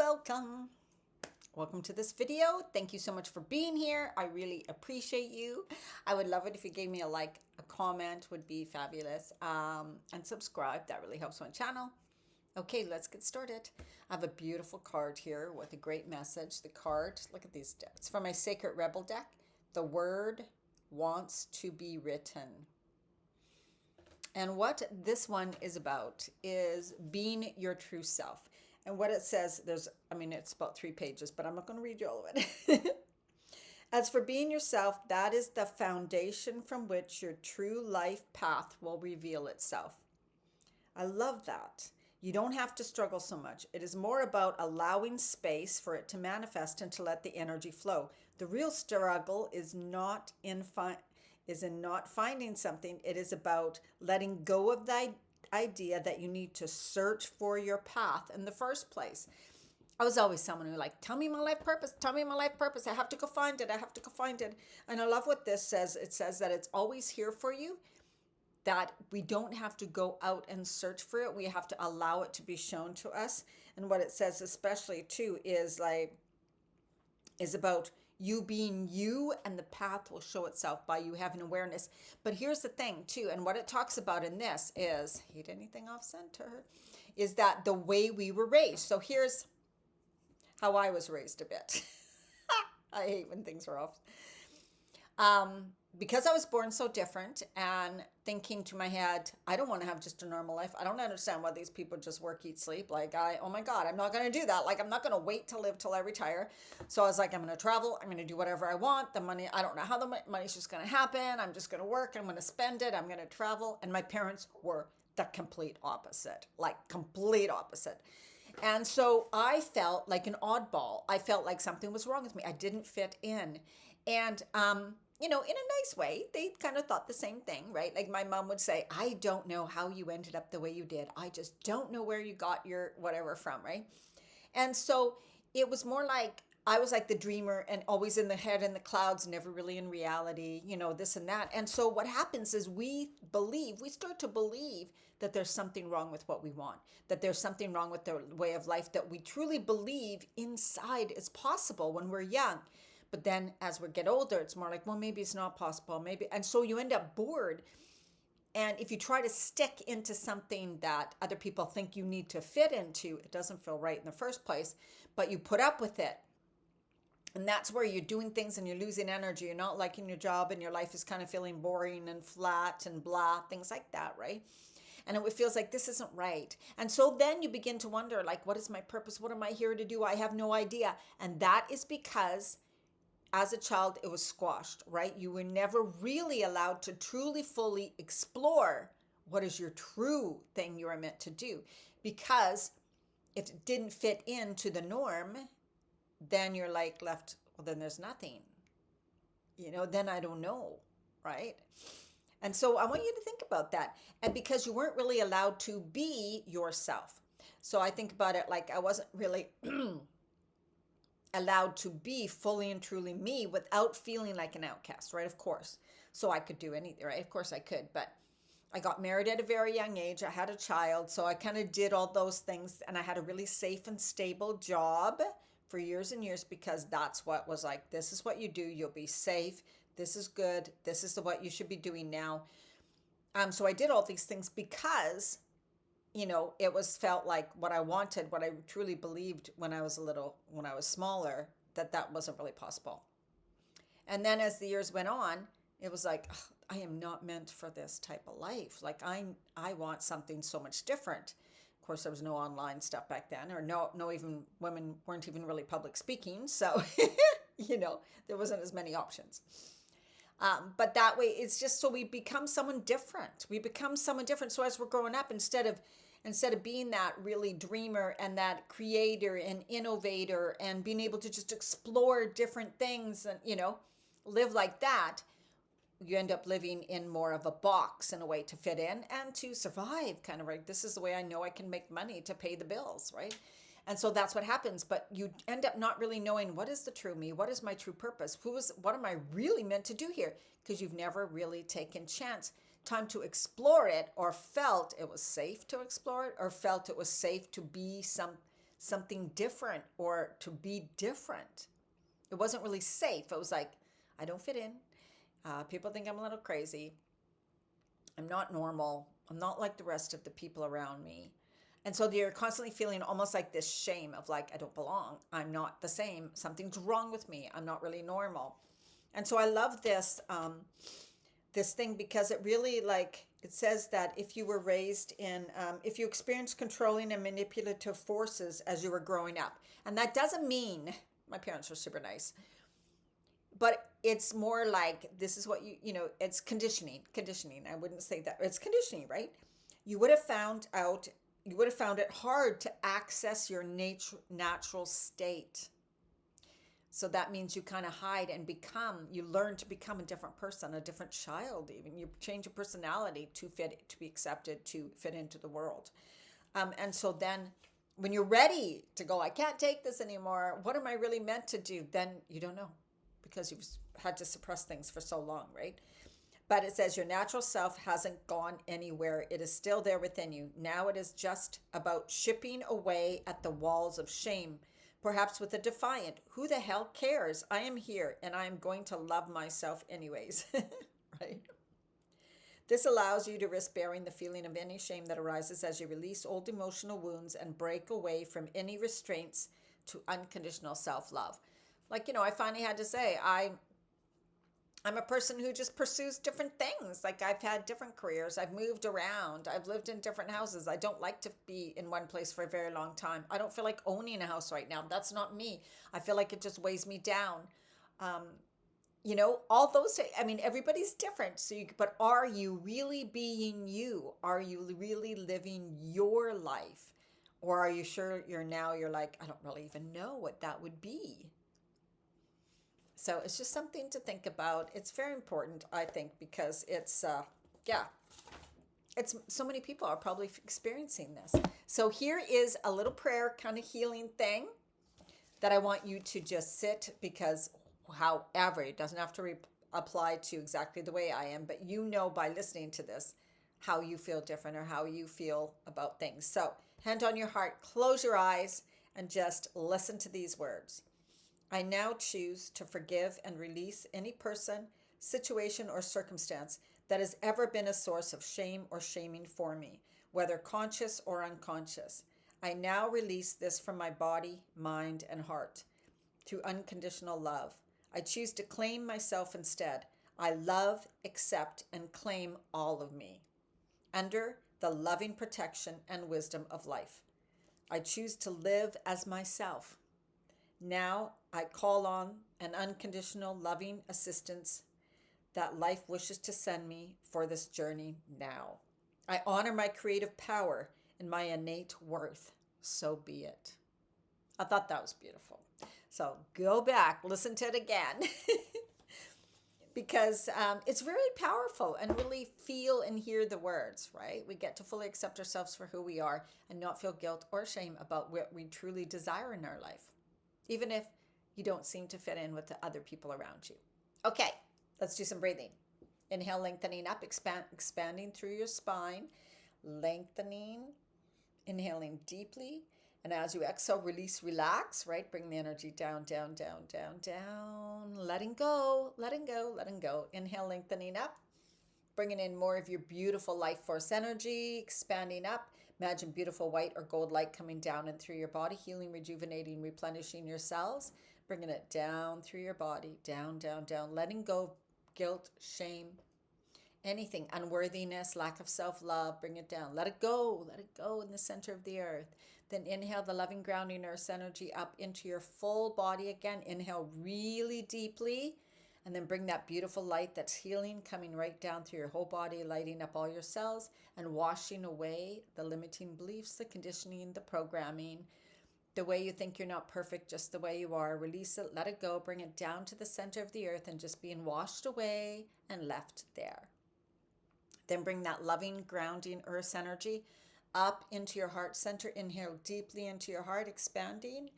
welcome. Welcome to this video. Thank you so much for being here. I really appreciate you. I would love it if you gave me a like, a comment would be fabulous. And subscribe, that really helps my channel. Okay, let's get started. I have a beautiful card here with a great message. The card, look at these decks. It's from my Sacred Rebel deck. The word wants to be written. And what this one is about is being your true self. And what it says, it's about 3 pages, but I'm not going to read you all of it. As for being yourself, that is the foundation from which your true life path will reveal itself. I love that. You don't have to struggle so much. It is more about allowing space for it to manifest and to let the energy flow. The real struggle is not in not finding something. It is about letting go of the idea that you need to search for your path in the first place. I was always someone who tell me my life purpose, tell me my life purpose. I have to go find it. I have to go find it. And I love what this says. It says that it's always here for you, that we don't have to go out and search for it. We have to allow it to be shown to us. And what it says especially too is about you being you, and the path will show itself by you having awareness. But here's the thing too, and what it talks about in this is, hate anything off center, is that the way we were raised. So here's how I was raised a bit. I hate when things are off. Because I was born so different and thinking to my head, I don't want to have just a normal life. I don't understand why these people just work, eat, sleep. Oh my God, I'm not going to do that. I'm not going to wait to live till I retire. So I was like, I'm going to travel. I'm going to do whatever I want. The money, I don't know how the money's just going to happen. I'm just going to work. I'm going to spend it. I'm going to travel. And my parents were the complete opposite, complete opposite. And so I felt like an oddball. I felt like something was wrong with me. I didn't fit in. And, in a nice way, they kind of thought the same thing, right? Like my mom would say, I don't know how you ended up the way you did. I just don't know where you got your whatever from, right? And so it was more like I was like the dreamer and always in the head in the clouds, never really in reality, this and that. And so what happens is we start to believe that there's something wrong with what we want, that there's something wrong with the way of life that we truly believe inside is possible when we're young. But then as we get older, it's more like, well, maybe it's not possible, maybe. And so you end up bored. And if you try to stick into something that other people think you need to fit into, it doesn't feel right in the first place, but you put up with it. And that's where you're doing things and you're losing energy. You're not liking your job and your life is kind of feeling boring and flat and blah, things like that, right? And it feels like this isn't right. And so then you begin to wonder, what is my purpose? What am I here to do? I have no idea. And that is because as a child, it was squashed, right? You were never really allowed to truly, fully explore what is your true thing you are meant to do. Because if it didn't fit into the norm, then you're left, well, then there's nothing. Then I don't know, right? And so I want you to think about that. And because you weren't really allowed to be yourself. So I think about it I wasn't really allowed to be fully and truly me without feeling like an outcast, right? Of course. So I could do anything, right? Of course I could. But I got married at a very young age. I had a child. So I kind of did all those things. And I had a really safe and stable job for years and years because that's what was this is what you do. You'll be safe. This is good. This is what you should be doing now. So I did all these things because it felt like what I wanted, what I truly believed when I was smaller, that wasn't really possible. And then as the years went on, it was ugh, I am not meant for this type of life. I want something so much different. Of course, there was no online stuff back then, or no even women weren't even really public speaking. So, there wasn't as many options. But that way, it's just so we become someone different. So as we're growing up, instead of being that really dreamer and that creator and innovator and being able to just explore different things and, live like that, you end up living in more of a box in a way to fit in and to survive, kind of right. This is the way I know I can make money to pay the bills, right? And so that's what happens. But you end up not really knowing what is the true me, what is my true purpose, what am I really meant to do here? Because you've never really taken time to explore it, or felt it was safe to explore it, or felt it was safe to be something different or to be different. It wasn't really safe. It was like, I don't fit in. People think I'm a little crazy. I'm not normal. I'm not like the rest of the people around me. And so you're constantly feeling almost like this shame of like, I don't belong. I'm not the same. Something's wrong with me. I'm not really normal. And so I love this thing because it really like it says that if you were raised in if you experienced controlling and manipulative forces as you were growing up, and that doesn't mean my parents were super nice, but it's more like this is what it's conditioning. I wouldn't say that it's conditioning, right? You would have found out you would have found it hard to access your natural state. So that means you kind of hide and you learn to become a different person, a different child, even. You change your personality to be accepted, to fit into the world. And so then when you're ready to go, I can't take this anymore. What am I really meant to do? Then you don't know because you've had to suppress things for so long, right? But it says your natural self hasn't gone anywhere. It is still there within you. Now it is just about chipping away at the walls of shame, perhaps with a defiant, who the hell cares? I am here and I am going to love myself anyways, right? This allows you to risk bearing the feeling of any shame that arises as you release old emotional wounds and break away from any restraints to unconditional self-love. Like, I finally had to say, I'm a person who just pursues different things. Like I've had different careers. I've moved around. I've lived in different houses. I don't like to be in one place for a very long time. I don't feel like owning a house right now. That's not me. I feel like it just weighs me down. Um, all those, I mean, everybody's different. But are you really being you? Are you really living your life? Or are you sure you're like, I don't really even know what that would be. So it's just something to think about. It's very important, I think, because yeah, it's so many people are probably experiencing this. So here is a little prayer kind of healing thing that I want you to just sit because, however, it doesn't have to apply to exactly the way I am, but by listening to this how you feel different or how you feel about things. So hand on your heart, close your eyes, and just listen to these words. I now choose to forgive and release any person, situation, or circumstance that has ever been a source of shame or shaming for me, whether conscious or unconscious. I now release this from my body, mind, and heart through unconditional love. I choose to claim myself instead. I love, accept, and claim all of me under the loving protection and wisdom of life. I choose to live as myself. Now I call on an unconditional loving assistance that life wishes to send me for this journey now. I honor my creative power and my innate worth. So be it. I thought that was beautiful. So go back, listen to it again. Because it's really powerful and really feel and hear the words, right? We get to fully accept ourselves for who we are and not feel guilt or shame about what we truly desire in our life, even if you don't seem to fit in with the other people around you. Okay, let's do some breathing. Inhale, lengthening up, expanding through your spine, lengthening, inhaling deeply. And as you exhale, release, relax, right? Bring the energy down, down, down, down, down. Letting go, letting go, letting go. Inhale, lengthening up. Bringing in more of your beautiful life force energy, expanding up. Imagine beautiful white or gold light coming down and through your body, healing, rejuvenating, replenishing your cells. Bringing it down through your body, down, down, down. Letting go guilt, shame, anything, unworthiness, lack of self-love. Bring it down. Let it go in the center of the earth. Then inhale the loving grounding earth energy up into your full body again. Inhale really deeply. And then bring that beautiful light that's healing coming right down through your whole body, lighting up all your cells and washing away the limiting beliefs, the conditioning, the programming, the way you think you're not perfect, just the way you are. Release it, let it go, bring it down to the center of the earth and just being washed away and left there. Then bring that loving, grounding earth energy up into your heart center. Inhale deeply into your heart, expanding.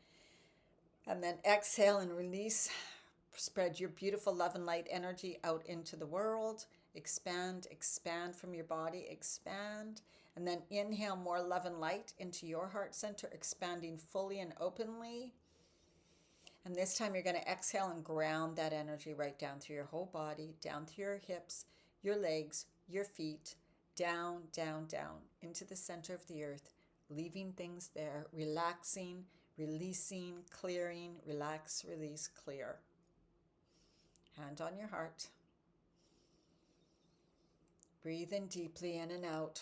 And then exhale and release. Spread your beautiful love and light energy out into the world. Expand, expand from your body, expand. And then inhale more love and light into your heart center, expanding fully and openly. And this time you're going to exhale and ground that energy right down through your whole body, down through your hips, your legs, your feet, down, down, down into the center of the earth, leaving things there, relaxing, releasing, clearing, relax, release, clear. Hand on your heart. Breathe in deeply, in and out.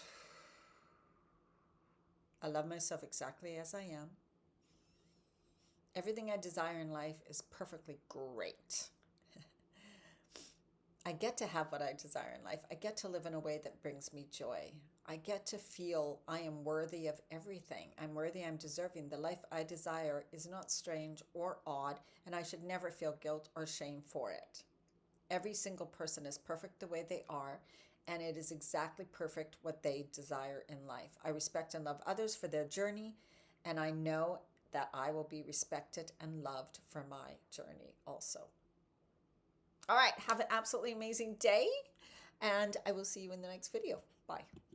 I love myself exactly as I am. Everything I desire in life is perfectly great. I get to have what I desire in life. I get to live in a way that brings me joy. I get to feel I am worthy of everything. I'm worthy, I'm deserving. The life I desire is not strange or odd, and I should never feel guilt or shame for it. Every single person is perfect the way they are, and it is exactly perfect what they desire in life. I respect and love others for their journey, and I know that I will be respected and loved for my journey also. All right, have an absolutely amazing day, and I will see you in the next video. Bye.